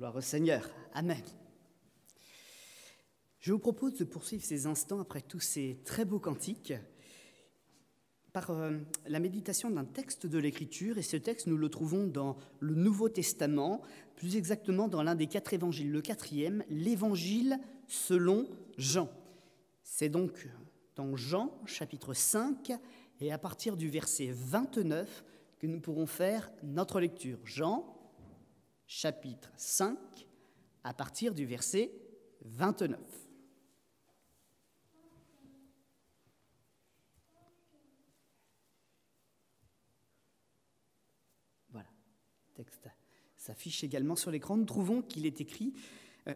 Gloire au Seigneur. Amen. Je vous propose de poursuivre ces instants après tous ces très beaux cantiques par la méditation d'un texte de l'Écriture. Et ce texte, nous le trouvons dans le Nouveau Testament, plus exactement dans l'un des 4 évangiles, le 4e, l'Évangile selon Jean. C'est donc dans Jean, chapitre 5, et à partir du verset 29, que nous pourrons faire notre lecture. Jean, chapitre 5, à partir du verset 29. Voilà, le texte s'affiche également sur l'écran. Nous trouvons qu'il est écrit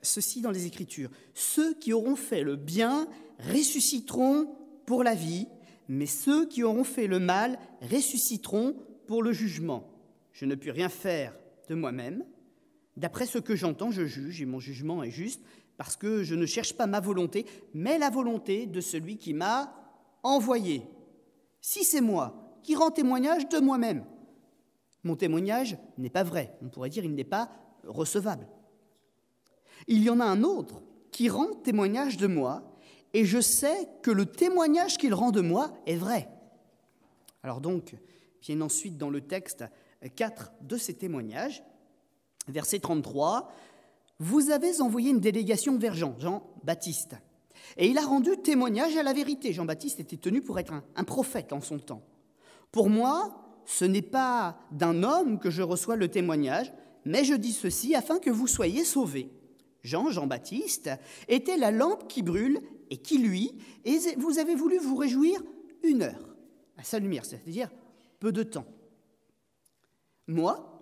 ceci dans les Écritures. « Ceux qui auront fait le bien ressusciteront pour la vie, mais ceux qui auront fait le mal ressusciteront pour le jugement. Je ne puis rien faire de moi-même. D'après ce que j'entends, je juge, et mon jugement est juste, parce que je ne cherche pas ma volonté, mais la volonté de celui qui m'a envoyé. Si c'est moi qui rends témoignage de moi-même, mon témoignage n'est pas vrai. On pourrait dire qu'il n'est pas recevable. Il y en a un autre qui rend témoignage de moi, et je sais que le témoignage qu'il rend de moi est vrai. » Alors donc, viennent ensuite dans le texte 4 de ces témoignages. Verset 33, « Vous avez envoyé une délégation vers Jean-Baptiste, et il a rendu témoignage à la vérité. » Jean-Baptiste était tenu pour être un prophète en son temps. « Pour moi, ce n'est pas d'un homme que je reçois le témoignage, mais je dis ceci afin que vous soyez sauvés. Jean-Baptiste, était la lampe qui brûle et qui luit, et vous avez voulu vous réjouir 1 heure à sa lumière, c'est-à-dire peu de temps. Moi,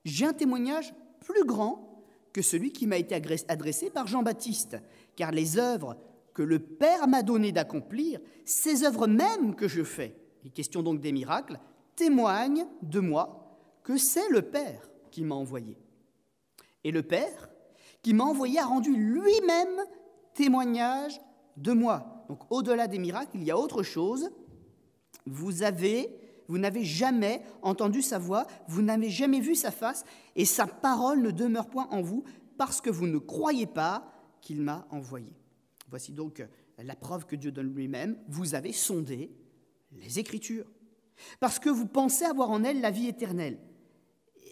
j'ai un témoignage plus grand que celui qui m'a été adressé par Jean-Baptiste, car les œuvres que le Père m'a donné d'accomplir, ces œuvres mêmes que je fais, il est question donc des miracles, témoignent de moi que c'est le Père qui m'a envoyé. Et le Père qui m'a envoyé a rendu lui-même témoignage de moi. Donc au-delà des miracles, il y a autre chose. Vous n'avez jamais entendu sa voix, vous n'avez jamais vu sa face, et sa parole ne demeure point en vous, parce que vous ne croyez pas qu'il m'a envoyé. » Voici donc la preuve que Dieu donne lui-même. Vous avez sondé les Écritures, parce que vous pensez avoir en elles la vie éternelle.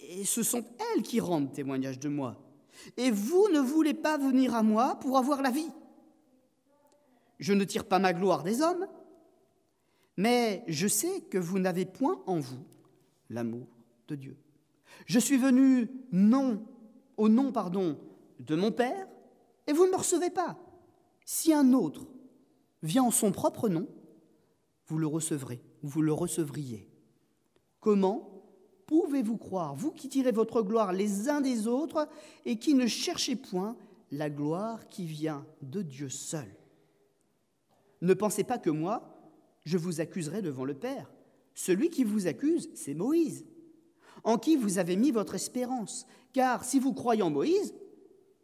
Et ce sont elles qui rendent témoignage de moi. Et vous ne voulez pas venir à moi pour avoir la vie. Je ne tire pas ma gloire des hommes, mais je sais que vous n'avez point en vous l'amour de Dieu. Je suis venu au nom de mon Père, et vous ne me recevez pas. Si un autre vient en son propre nom, vous le recevrez, vous le recevriez. Comment pouvez-vous croire, vous qui tirez votre gloire les uns des autres et qui ne cherchez point la gloire qui vient de Dieu seul? Ne pensez pas que moi, je vous accuserai devant le Père. Celui qui vous accuse, c'est Moïse, en qui vous avez mis votre espérance. Car si vous croyez en Moïse,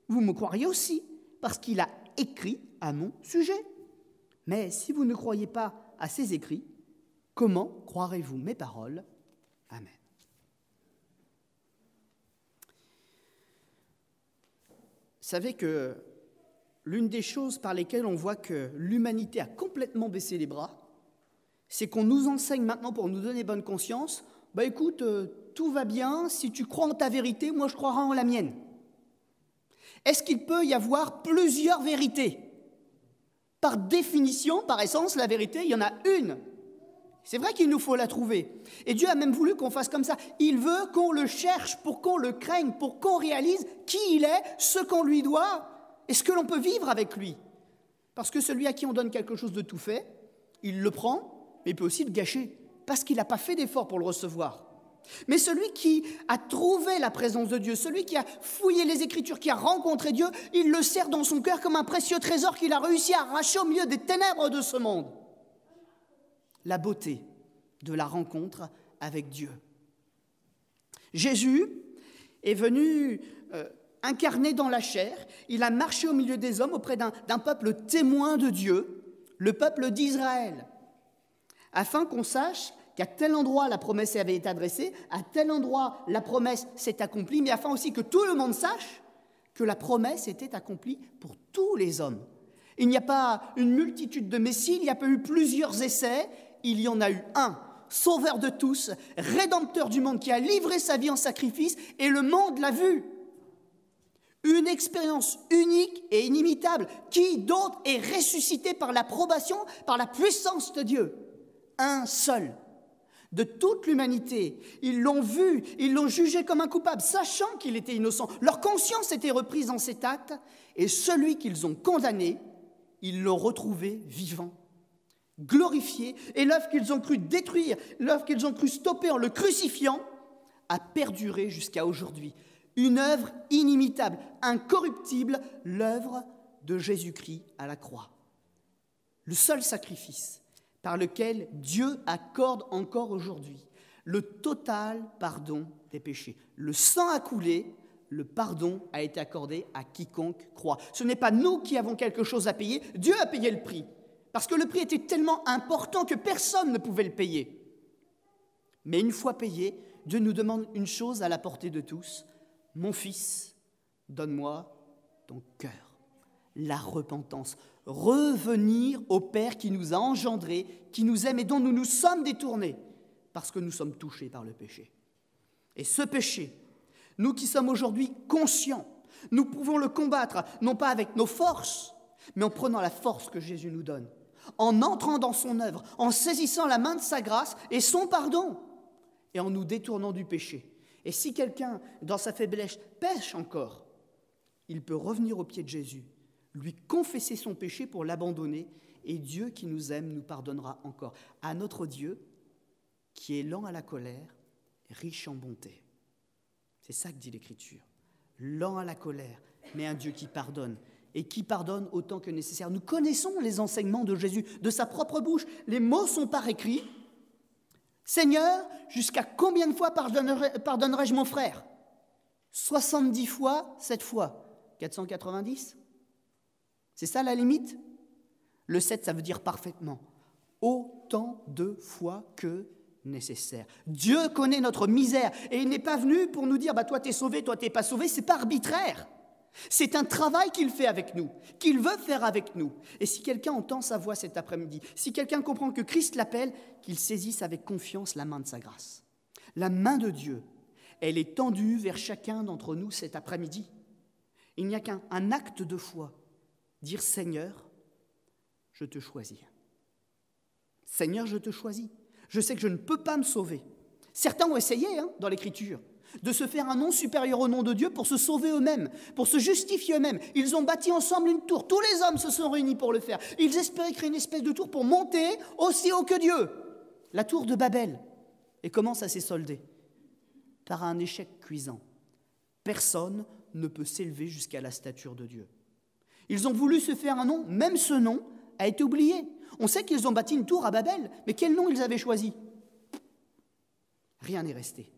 vous me croiriez aussi, parce qu'il a écrit à mon sujet. Mais si vous ne croyez pas à ses écrits, comment croirez-vous mes paroles? Amen. Vous savez que l'une des choses par lesquelles on voit que l'humanité a complètement baissé les bras, c'est qu'on nous enseigne maintenant pour nous donner bonne conscience, écoute, tout va bien, si tu crois en ta vérité, moi je croirai en la mienne. Est-ce qu'il peut y avoir plusieurs vérités? Par définition, par essence, la vérité, il y en a une. C'est vrai qu'il nous faut la trouver. Et Dieu a même voulu qu'on fasse comme ça. Il veut qu'on le cherche pour qu'on le craigne, pour qu'on réalise qui il est, ce qu'on lui doit et ce que l'on peut vivre avec lui. Parce que celui à qui on donne quelque chose de tout fait, il le prend, mais il peut aussi le gâcher, parce qu'il n'a pas fait d'effort pour le recevoir. Mais celui qui a trouvé la présence de Dieu, celui qui a fouillé les Écritures, qui a rencontré Dieu, il le sert dans son cœur comme un précieux trésor qu'il a réussi à arracher au milieu des ténèbres de ce monde. La beauté de la rencontre avec Dieu. Jésus est venu incarné dans la chair, il a marché au milieu des hommes auprès d'un peuple témoin de Dieu, le peuple d'Israël, afin qu'on sache qu'à tel endroit la promesse avait été adressée, à tel endroit la promesse s'est accomplie, mais afin aussi que tout le monde sache que la promesse était accomplie pour tous les hommes. Il n'y a pas une multitude de messies, il n'y a pas eu plusieurs essais, il y en a eu un, sauveur de tous, rédempteur du monde, qui a livré sa vie en sacrifice, et le monde l'a vu. Une expérience unique et inimitable. Qui d'autre est ressuscité par l'approbation, par la puissance de Dieu? Un seul. De toute l'humanité, ils l'ont vu, ils l'ont jugé comme un coupable, sachant qu'il était innocent. Leur conscience était reprise dans cet acte, et celui qu'ils ont condamné, ils l'ont retrouvé vivant, glorifié, et l'œuvre qu'ils ont cru détruire, l'œuvre qu'ils ont cru stopper en le crucifiant, a perduré jusqu'à aujourd'hui. Une œuvre inimitable, incorruptible, l'œuvre de Jésus-Christ à la croix. Le seul sacrifice par lequel Dieu accorde encore aujourd'hui le total pardon des péchés. Le sang a coulé, le pardon a été accordé à quiconque croit. Ce n'est pas nous qui avons quelque chose à payer, Dieu a payé le prix, parce que le prix était tellement important que personne ne pouvait le payer. Mais une fois payé, Dieu nous demande une chose à la portée de tous: mon fils, donne-moi ton cœur. La repentance, revenir au Père qui nous a engendrés, qui nous aime et dont nous nous sommes détournés, parce que nous sommes touchés par le péché. Et ce péché, nous qui sommes aujourd'hui conscients, nous pouvons le combattre, non pas avec nos forces, mais en prenant la force que Jésus nous donne, en entrant dans son œuvre, en saisissant la main de sa grâce et son pardon, et en nous détournant du péché. Et si quelqu'un, dans sa faiblesse, pêche encore, il peut revenir au pied de Jésus, lui confesser son péché pour l'abandonner, et Dieu qui nous aime nous pardonnera encore. À notre Dieu, qui est lent à la colère, riche en bonté. C'est ça que dit l'Écriture. Lent à la colère, mais un Dieu qui pardonne, et qui pardonne autant que nécessaire. Nous connaissons les enseignements de Jésus, de sa propre bouche. Les mots sont par écrit. Seigneur, jusqu'à combien de fois pardonnerai-je mon frère? 70 fois, 7 fois. 490? C'est ça la limite? Le 7, ça veut dire parfaitement. Autant de fois que nécessaire. Dieu connaît notre misère et il n'est pas venu pour nous dire toi t'es sauvé, toi t'es pas sauvé, c'est pas arbitraire. C'est un travail qu'il fait avec nous, qu'il veut faire avec nous. Et si quelqu'un entend sa voix cet après-midi, si quelqu'un comprend que Christ l'appelle, qu'il saisisse avec confiance la main de sa grâce. La main de Dieu, elle est tendue vers chacun d'entre nous cet après-midi. Il n'y a qu'un acte de foi. Dire Seigneur, je te choisis. Seigneur, je te choisis. Je sais que je ne peux pas me sauver. Certains ont essayé dans l'Écriture de se faire un nom supérieur au nom de Dieu pour se sauver eux-mêmes, pour se justifier eux-mêmes. Ils ont bâti ensemble une tour. Tous les hommes se sont réunis pour le faire. Ils espéraient créer une espèce de tour pour monter aussi haut que Dieu. La tour de Babel. Et comment ça s'est soldé? Par un échec cuisant. Personne ne peut s'élever jusqu'à la stature de Dieu. Ils ont voulu se faire un nom, même ce nom a été oublié. On sait qu'ils ont bâti une tour à Babel, mais quel nom ils avaient choisi? Rien n'est resté.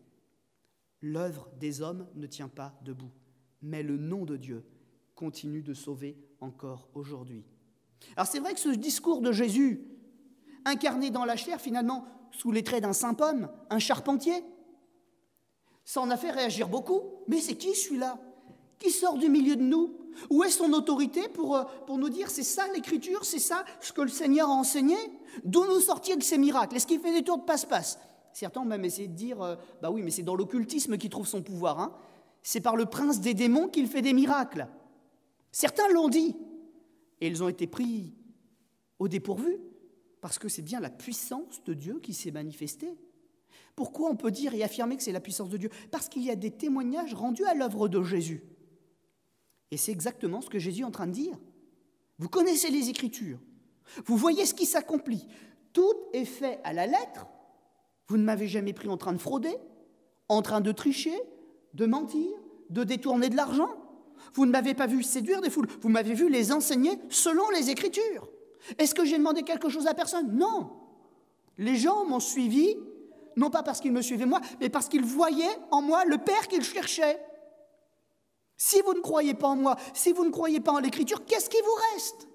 L'œuvre des hommes ne tient pas debout, mais le nom de Dieu continue de sauver encore aujourd'hui. Alors c'est vrai que ce discours de Jésus, incarné dans la chair, finalement, sous les traits d'un saint homme, un charpentier, ça en a fait réagir beaucoup. Mais c'est qui celui-là? Qui sort du milieu de nous? Où est son autorité pour nous dire c'est ça l'Écriture, c'est ça ce que le Seigneur a enseigné? D'où nous sortir de ces miracles? Est-ce qu'il fait des tours de passe-passe? Certains ont même essayé de dire oui, mais c'est dans l'occultisme qu'il trouve son pouvoir. C'est par le prince des démons qu'il fait des miracles. Certains l'ont dit, et ils ont été pris au dépourvu, parce que c'est bien la puissance de Dieu qui s'est manifestée. Pourquoi on peut dire et affirmer que c'est la puissance de Dieu? Parce qu'il y a des témoignages rendus à l'œuvre de Jésus. Et c'est exactement ce que Jésus est en train de dire. Vous connaissez les Écritures, vous voyez ce qui s'accomplit. Tout est fait à la lettre. Vous ne m'avez jamais pris en train de frauder, en train de tricher, de mentir, de détourner de l'argent. Vous ne m'avez pas vu séduire des foules, vous m'avez vu les enseigner selon les Écritures. Est-ce que j'ai demandé quelque chose à personne? Non. Les gens m'ont suivi, non pas parce qu'ils me suivaient moi, mais parce qu'ils voyaient en moi le Père qu'ils cherchaient. Si vous ne croyez pas en moi, si vous ne croyez pas en l'Écriture, qu'est-ce qui vous reste?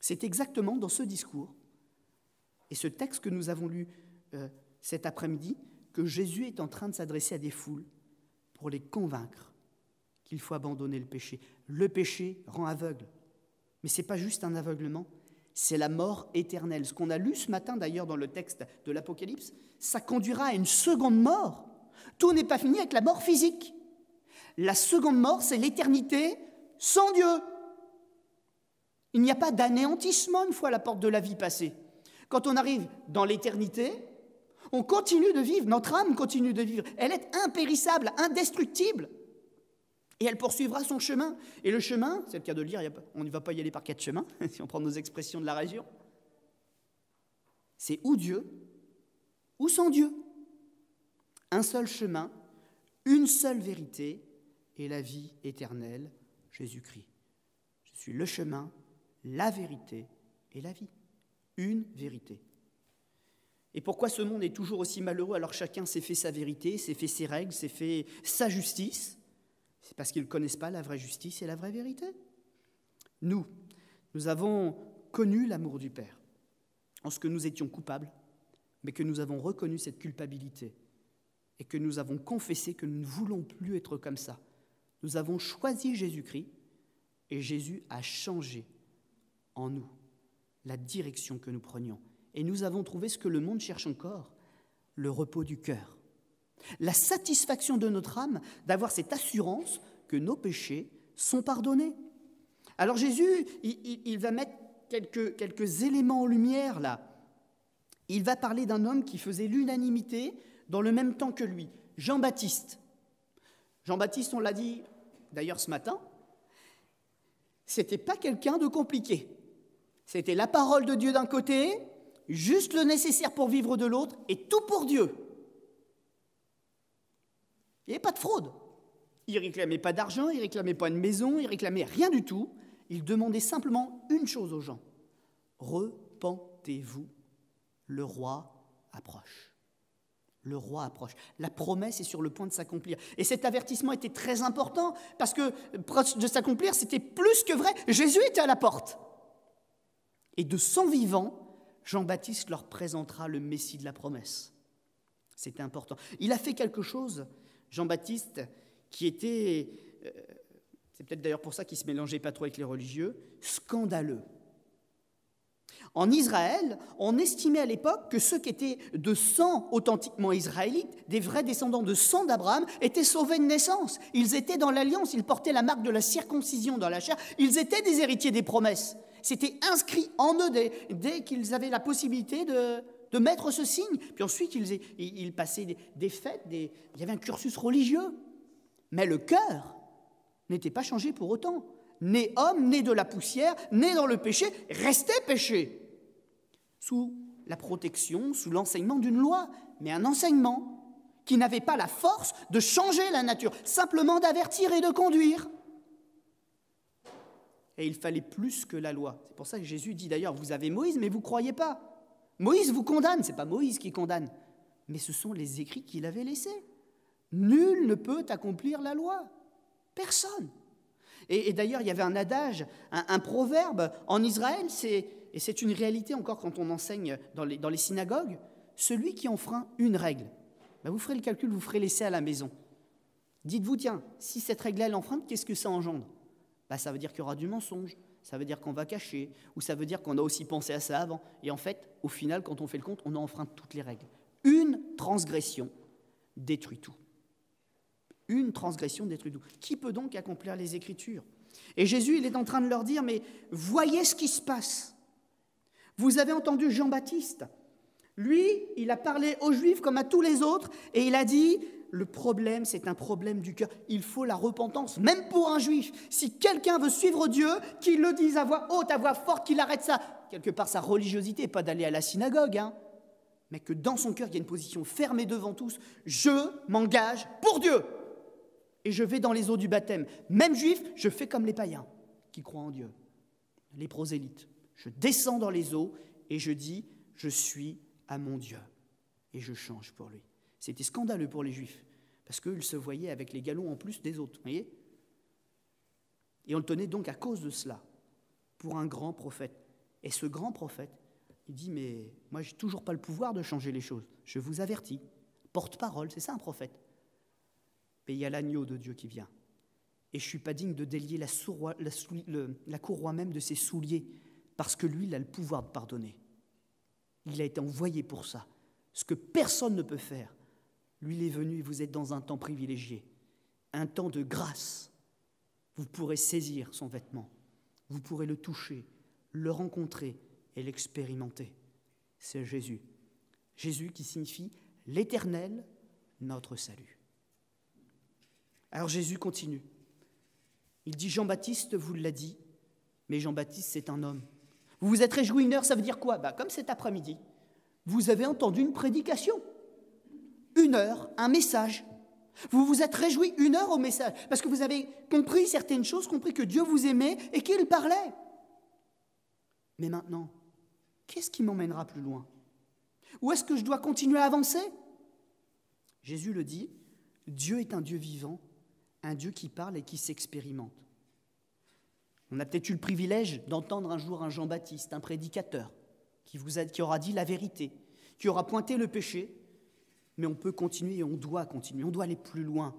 C'est exactement dans ce discours et ce texte que nous avons lu cet après-midi que Jésus est en train de s'adresser à des foules pour les convaincre qu'il faut abandonner le péché. Le péché rend aveugle. Mais ce n'est pas juste un aveuglement, c'est la mort éternelle. Ce qu'on a lu ce matin d'ailleurs dans le texte de l'Apocalypse, ça conduira à une seconde mort. Tout n'est pas fini avec la mort physique. La seconde mort, c'est l'éternité sans Dieu. Il n'y a pas d'anéantissement une fois la porte de la vie passée. Quand on arrive dans l'éternité, on continue de vivre, notre âme continue de vivre. Elle est impérissable, indestructible. Et elle poursuivra son chemin. Et le chemin, c'est le cas de le dire, on ne va pas y aller par 4 chemins, si on prend nos expressions de la région. C'est ou Dieu, ou sans Dieu. Un seul chemin, une seule vérité, et la vie éternelle, Jésus-Christ. Je suis le chemin, la vérité et la vie. Une vérité. Et pourquoi ce monde est toujours aussi malheureux alors chacun s'est fait sa vérité, s'est fait ses règles, s'est fait sa justice? C'est parce qu'ils ne connaissent pas la vraie justice et la vraie vérité. Nous avons connu l'amour du Père, en ce que nous étions coupables, mais que nous avons reconnu cette culpabilité et que nous avons confessé que nous ne voulons plus être comme ça. Nous avons choisi Jésus-Christ et Jésus a changé en nous la direction que nous prenions. Et nous avons trouvé ce que le monde cherche encore, le repos du cœur. La satisfaction de notre âme d'avoir cette assurance que nos péchés sont pardonnés. Alors Jésus, il va mettre quelques éléments en lumière là. Il va parler d'un homme qui faisait l'unanimité dans le même temps que lui, Jean-Baptiste. Jean-Baptiste, on l'a dit d'ailleurs ce matin, c'était pas quelqu'un de compliqué. C'était la parole de Dieu d'un côté, juste le nécessaire pour vivre de l'autre, et tout pour Dieu. Il n'y avait pas de fraude. Il ne réclamait pas d'argent, il ne réclamait pas une maison, il ne réclamait rien du tout. Il demandait simplement une chose aux gens. Repentez-vous, le roi approche. Le roi approche. La promesse est sur le point de s'accomplir. Et cet avertissement était très important parce que proche de s'accomplir, c'était plus que vrai. Jésus était à la porte. Et de son vivant, Jean-Baptiste leur présentera le Messie de la promesse. C'était important. Il a fait quelque chose, Jean-Baptiste, qui était, c'est peut-être d'ailleurs pour ça qu'il ne se mélangeait pas trop avec les religieux, scandaleux. En Israël, on estimait à l'époque que ceux qui étaient de sang authentiquement israélite, des vrais descendants de sang d'Abraham, étaient sauvés de naissance. Ils étaient dans l'alliance, ils portaient la marque de la circoncision dans la chair, ils étaient des héritiers des promesses. C'était inscrit en eux dès qu'ils avaient la possibilité de mettre ce signe. Puis ensuite, ils passaient des fêtes, il y avait un cursus religieux. Mais le cœur n'était pas changé pour autant. Né homme, né de la poussière, né dans le péché, restait péché. Sous la protection, sous l'enseignement d'une loi, mais un enseignement qui n'avait pas la force de changer la nature, simplement d'avertir et de conduire. Et il fallait plus que la loi. C'est pour ça que Jésus dit d'ailleurs, vous avez Moïse, mais vous ne croyez pas. Moïse vous condamne, ce n'est pas Moïse qui condamne, mais ce sont les écrits qu'il avait laissés. Nul ne peut accomplir la loi. Personne. Et d'ailleurs, il y avait un adage, un proverbe en Israël, et c'est une réalité encore quand on enseigne dans les synagogues, celui qui enfreint une règle, vous ferez le calcul, vous ferez l'essai à la maison. Dites-vous, tiens, si cette règle est enfreinte, qu'est-ce que ça engendre ? Ça veut dire qu'il y aura du mensonge, ça veut dire qu'on va cacher, ou ça veut dire qu'on a aussi pensé à ça avant. Et en fait, au final, quand on fait le compte, on a enfreint toutes les règles. Une transgression détruit tout. Une transgression détruit tout. Qui peut donc accomplir les Écritures ? Et Jésus, il est en train de leur dire, mais voyez ce qui se passe. Vous avez entendu Jean-Baptiste. Lui, il a parlé aux Juifs comme à tous les autres, et il a dit, le problème, c'est un problème du cœur. Il faut la repentance, même pour un Juif. Si quelqu'un veut suivre Dieu, qu'il le dise à voix haute, à voix forte, qu'il arrête ça. Quelque part, sa religiosité, pas d'aller à la synagogue, mais que dans son cœur, il y a une position fermée devant tous. Je m'engage pour Dieu. Et je vais dans les eaux du baptême. Même juif, je fais comme les païens qui croient en Dieu, les prosélytes. Je descends dans les eaux et je dis, je suis à mon Dieu. Et je change pour lui. C'était scandaleux pour les Juifs, parce qu'ils se voyaient avec les galons en plus des autres, voyez ? Et on le tenait donc à cause de cela, pour un grand prophète. Et ce grand prophète, il dit, mais moi, je n'ai toujours pas le pouvoir de changer les choses. Je vous avertis. Porte-parole, c'est ça un prophète. Mais il y a l'agneau de Dieu qui vient. Et je ne suis pas digne de délier la courroie même de ses souliers, parce que lui, il a le pouvoir de pardonner. Il a été envoyé pour ça. Ce que personne ne peut faire. Lui, il est venu et vous êtes dans un temps privilégié, un temps de grâce. Vous pourrez saisir son vêtement, vous pourrez le toucher, le rencontrer et l'expérimenter. C'est Jésus. Jésus qui signifie l'Éternel, notre salut. Alors Jésus continue. Il dit, Jean-Baptiste vous l'a dit, mais Jean-Baptiste c'est un homme. Vous vous êtes réjoui 1 heure, ça veut dire quoi? Comme cet après-midi, vous avez entendu une prédication. 1 heure, un message. Vous vous êtes réjoui 1 heure au message, parce que vous avez compris certaines choses, compris que Dieu vous aimait et qu'il parlait. Mais maintenant, qu'est-ce qui m'emmènera plus loin? Où est-ce que je dois continuer à avancer? Jésus le dit, Dieu est un Dieu vivant, un Dieu qui parle et qui s'expérimente. On a peut-être eu le privilège d'entendre un jour un Jean-Baptiste, un prédicateur, qui aura dit la vérité, qui aura pointé le péché, mais on peut continuer et on doit continuer, on doit aller plus loin.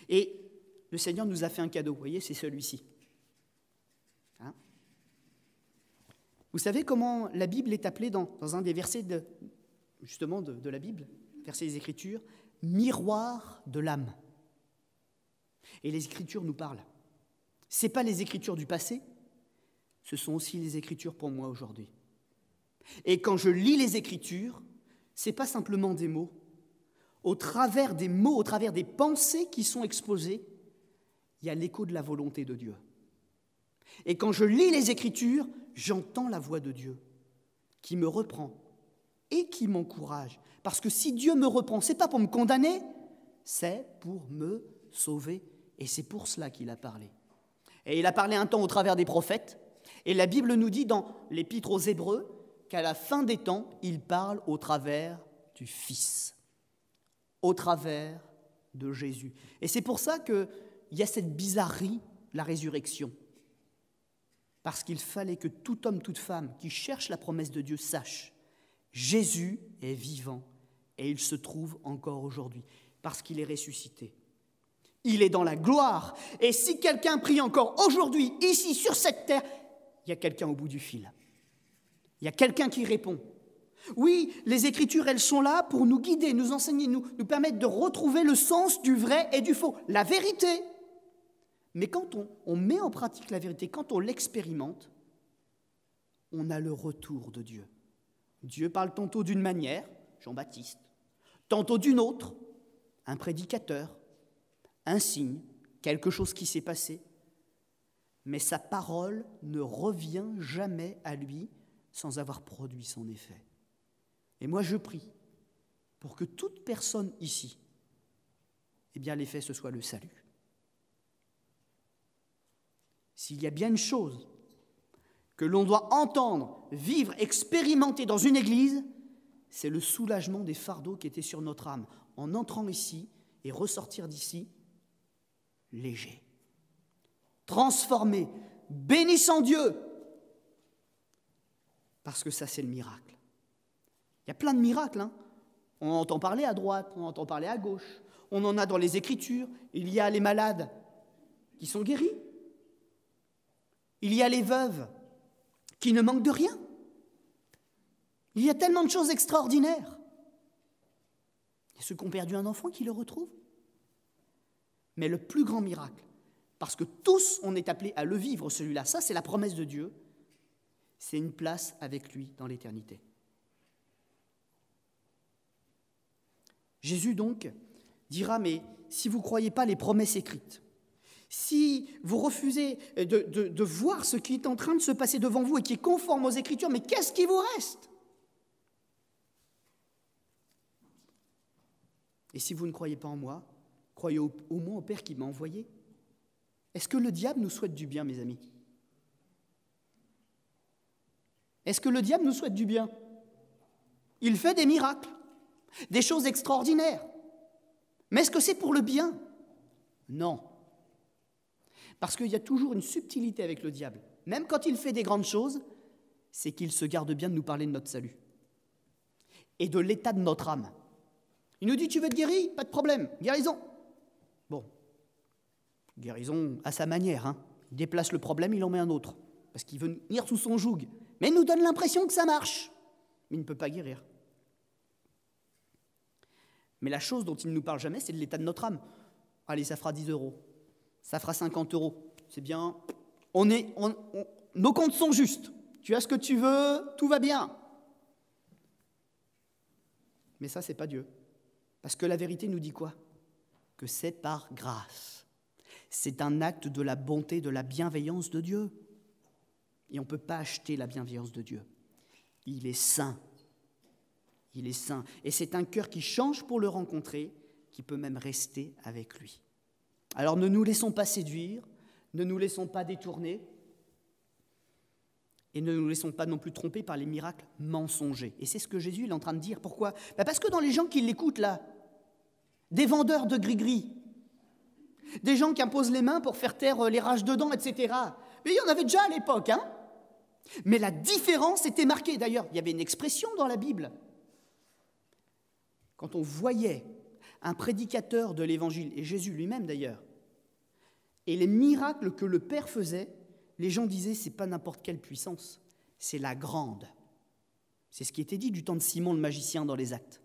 Et le Seigneur nous a fait un cadeau, vous voyez, c'est celui-ci. Vous savez comment la Bible est appelée dans un des versets de la Bible, verset des Écritures, miroir de l'âme. Et les Écritures nous parlent. Ce n'est pas les Écritures du passé, ce sont aussi les Écritures pour moi aujourd'hui. Et quand je lis les Écritures, ce n'est pas simplement des mots. Au travers des mots, au travers des pensées qui sont exposées, il y a l'écho de la volonté de Dieu. Et quand je lis les Écritures, j'entends la voix de Dieu qui me reprend et qui m'encourage. Parce que si Dieu me reprend, ce n'est pas pour me condamner, c'est pour me sauver. Et c'est pour cela qu'il a parlé. Et il a parlé un temps au travers des prophètes. Et la Bible nous dit dans l'Épître aux Hébreux qu'à la fin des temps, il parle au travers du Fils, au travers de Jésus. Et c'est pour ça qu'il y a cette bizarrerie, la résurrection. Parce qu'il fallait que tout homme, toute femme qui cherche la promesse de Dieu sache, Jésus est vivant et il se trouve encore aujourd'hui, parce qu'il est ressuscité. Il est dans la gloire. Et si quelqu'un prie encore aujourd'hui, ici, sur cette terre, il y a quelqu'un au bout du fil. Il y a quelqu'un qui répond. Oui, les Écritures, elles sont là pour nous guider, nous enseigner, nous permettre de retrouver le sens du vrai et du faux, la vérité. Mais quand on met en pratique la vérité, quand on l'expérimente, on a le retour de Dieu. Dieu parle tantôt d'une manière, Jean-Baptiste, tantôt d'une autre, un prédicateur, un signe, quelque chose qui s'est passé. Mais sa parole ne revient jamais à lui sans avoir produit son effet. Et moi, je prie pour que toute personne ici, eh bien, l'effet, ce soit le salut. S'il y a bien une chose que l'on doit entendre, vivre, expérimenter dans une église, c'est le soulagement des fardeaux qui étaient sur notre âme, en entrant ici et ressortir d'ici léger, transformé, bénissant Dieu, parce que ça, c'est le miracle. Il y a plein de miracles, hein. On entend parler à droite, on entend parler à gauche, on en a dans les Écritures. Il y a les malades qui sont guéris, il y a les veuves qui ne manquent de rien. Il y a tellement de choses extraordinaires. Il y a ceux qui ont perdu un enfant qui le retrouvent. Mais le plus grand miracle, parce que tous on est appelés à le vivre celui-là, ça c'est la promesse de Dieu, c'est une place avec lui dans l'éternité. Jésus donc dira, mais si vous ne croyez pas les promesses écrites, si vous refusez de voir ce qui est en train de se passer devant vous et qui est conforme aux Écritures, mais qu'est-ce qui vous reste? Et si vous ne croyez pas en moi, croyez au moins au Père qui m'a envoyé. Est-ce que le diable nous souhaite du bien, mes amis? Est-ce que le diable nous souhaite du bien? Il fait des miracles, des choses extraordinaires. Mais est-ce que c'est pour le bien? Non. Parce qu'il y a toujours une subtilité avec le diable. Même quand il fait des grandes choses, c'est qu'il se garde bien de nous parler de notre salut et de l'état de notre âme. Il nous dit, tu veux être guéri? Pas de problème, guérison. Bon, Guérison à sa manière, hein. Il déplace le problème, il en met un autre, parce qu'il veut venir sous son joug. Mais il nous donne l'impression que ça marche, mais il ne peut pas guérir. Mais la chose dont il ne nous parle jamais, c'est de l'état de notre âme. Allez, ça fera 10 €, ça fera 50 €, c'est bien, nos comptes sont justes, tu as ce que tu veux, tout va bien. Mais ça, c'est pas Dieu. Parce que la vérité nous dit quoi? Que c'est par grâce. C'est un acte de la bonté, de la bienveillance de Dieu. Et on ne peut pas acheter la bienveillance de Dieu. Il est saint. Il est saint. Et c'est un cœur qui change pour le rencontrer, qui peut même rester avec lui. Alors ne nous laissons pas séduire, ne nous laissons pas détourner, et ne nous laissons pas non plus tromper par les miracles mensongers. Et c'est ce que Jésus est en train de dire. Pourquoi? Parce que dans les gens qui l'écoutent là, des vendeurs de gris-gris, des gens qui imposent les mains pour faire taire les rages de dents, etc. Mais il y en avait déjà à l'époque, hein. Mais la différence était marquée. D'ailleurs, il y avait une expression dans la Bible. Quand on voyait un prédicateur de l'Évangile, et Jésus lui-même d'ailleurs, et les miracles que le Père faisait, les gens disaient, c'est pas n'importe quelle puissance, c'est la grande. C'est ce qui était dit du temps de Simon le magicien dans les Actes.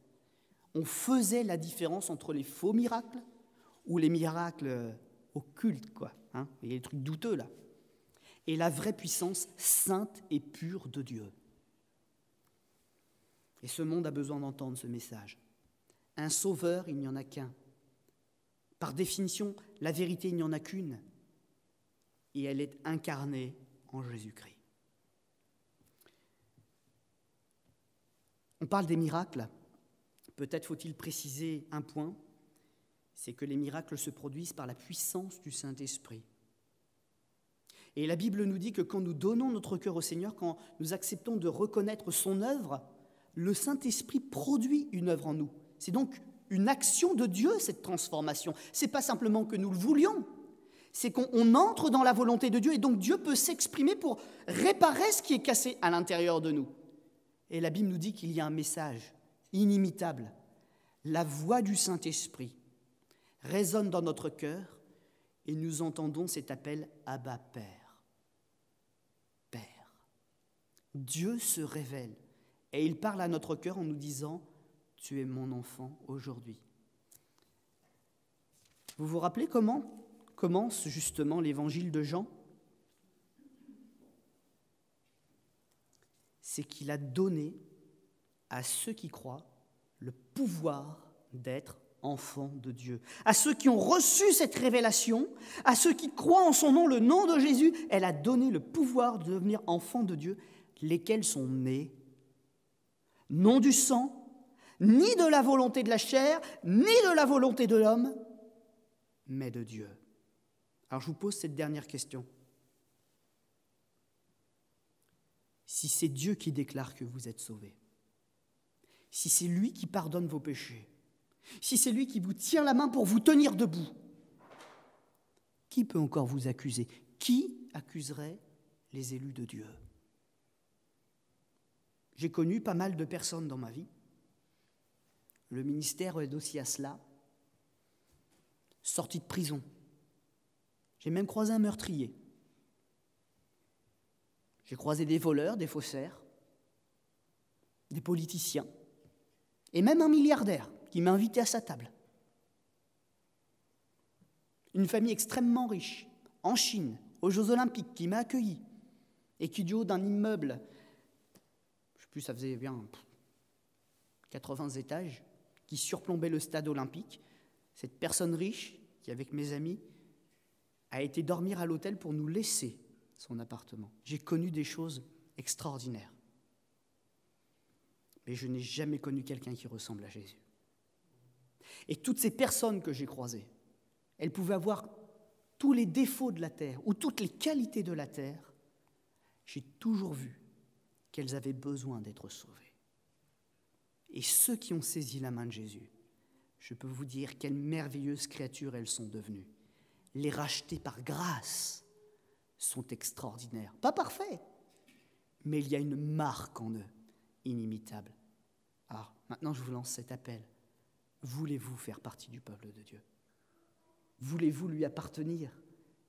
On faisait la différence entre les faux miracles ou les miracles occultes, quoi, hein, et les trucs douteux là, et la vraie puissance sainte et pure de Dieu. Et ce monde a besoin d'entendre ce message. Un sauveur, il n'y en a qu'un. Par définition, la vérité, il n'y en a qu'une. Et elle est incarnée en Jésus-Christ. On parle des miracles. Peut-être faut-il préciser un point, c'est que les miracles se produisent par la puissance du Saint-Esprit. Et la Bible nous dit que quand nous donnons notre cœur au Seigneur, quand nous acceptons de reconnaître son œuvre, le Saint-Esprit produit une œuvre en nous. C'est donc une action de Dieu, cette transformation. Ce n'est pas simplement que nous le voulions, c'est qu'on entre dans la volonté de Dieu et donc Dieu peut s'exprimer pour réparer ce qui est cassé à l'intérieur de nous. Et la Bible nous dit qu'il y a un message inimitable. La voix du Saint-Esprit résonne dans notre cœur et nous entendons cet appel « Abba, Père ». Père. Dieu se révèle et il parle à notre cœur en nous disant « Tu es mon enfant aujourd'hui ». Vous vous rappelez comment commence justement l'évangile de Jean? C'est qu'il a donné à ceux qui croient le pouvoir d'être enfants de Dieu. À ceux qui ont reçu cette révélation, à ceux qui croient en son nom, le nom de Jésus, elle a donné le pouvoir de devenir enfants de Dieu, lesquels sont nés, non du sang, ni de la volonté de la chair, ni de la volonté de l'homme, mais de Dieu. Alors je vous pose cette dernière question. Si c'est Dieu qui déclare que vous êtes sauvés, si c'est lui qui pardonne vos péchés, si c'est lui qui vous tient la main pour vous tenir debout, qui peut encore vous accuser? Qui accuserait les élus de Dieu? J'ai connu pas mal de personnes dans ma vie. Le ministère aide aussi à cela. Sorti de prison. J'ai même croisé un meurtrier. J'ai croisé des voleurs, des faussaires, des politiciens, et même un milliardaire qui m'a invité à sa table. Une famille extrêmement riche, en Chine, aux Jeux Olympiques, qui m'a accueilli, et qui, du haut d'un immeuble, je ne sais plus, ça faisait bien 80 étages, qui surplombait le stade olympique, cette personne riche, qui, avec mes amis, a été dormir à l'hôtel pour nous laisser son appartement. J'ai connu des choses extraordinaires. Mais je n'ai jamais connu quelqu'un qui ressemble à Jésus. Et toutes ces personnes que j'ai croisées, elles pouvaient avoir tous les défauts de la terre ou toutes les qualités de la terre. J'ai toujours vu qu'elles avaient besoin d'être sauvées. Et ceux qui ont saisi la main de Jésus, je peux vous dire quelles merveilleuses créatures elles sont devenues. Les racheter par grâce sont extraordinaires. Pas parfaits, mais il y a une marque en eux, inimitable. Alors, maintenant, je vous lance cet appel. Voulez-vous faire partie du peuple de Dieu? Voulez-vous lui appartenir?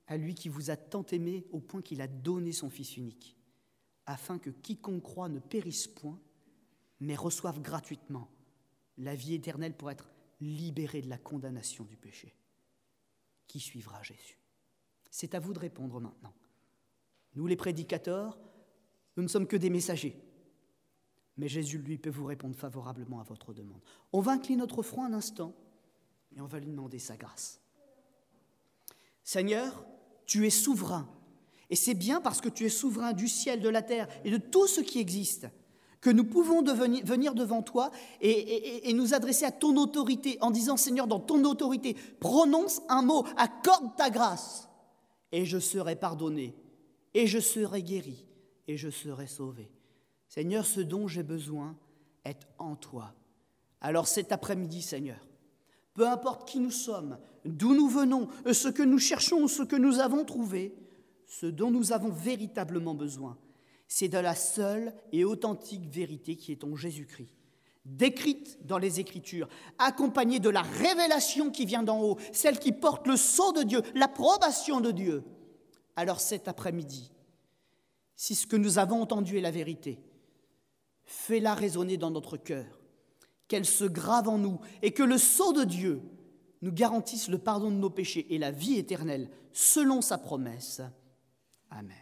à lui qui vous a tant aimé au point qu'il a donné son Fils unique, afin que quiconque croit ne périsse point, mais reçoive gratuitement la vie éternelle pour être libéré de la condamnation du péché. Qui suivra Jésus? C'est à vous de répondre maintenant. Nous, les prédicateurs, nous ne sommes que des messagers. Mais Jésus, lui, peut vous répondre favorablement à votre demande. On va incliner notre front un instant et on va lui demander sa grâce. Seigneur, tu es souverain. Et c'est bien parce que tu es souverain du ciel, de la terre et de tout ce qui existe que nous pouvons venir devant toi et nous adresser à ton autorité en disant, Seigneur, dans ton autorité, prononce un mot, accorde ta grâce et je serai pardonné, et je serai guéri, et je serai sauvé. Seigneur, ce dont j'ai besoin est en toi. Alors cet après-midi, Seigneur, peu importe qui nous sommes, d'où nous venons, ce que nous cherchons, ce que nous avons trouvé, ce dont nous avons véritablement besoin, c'est de la seule et authentique vérité qui est en Jésus-Christ, décrite dans les Écritures, accompagnée de la révélation qui vient d'en haut, celle qui porte le sceau de Dieu, l'approbation de Dieu. Alors cet après-midi, si ce que nous avons entendu est la vérité, fais-la résonner dans notre cœur, qu'elle se grave en nous et que le sceau de Dieu nous garantisse le pardon de nos péchés et la vie éternelle selon sa promesse. Amen.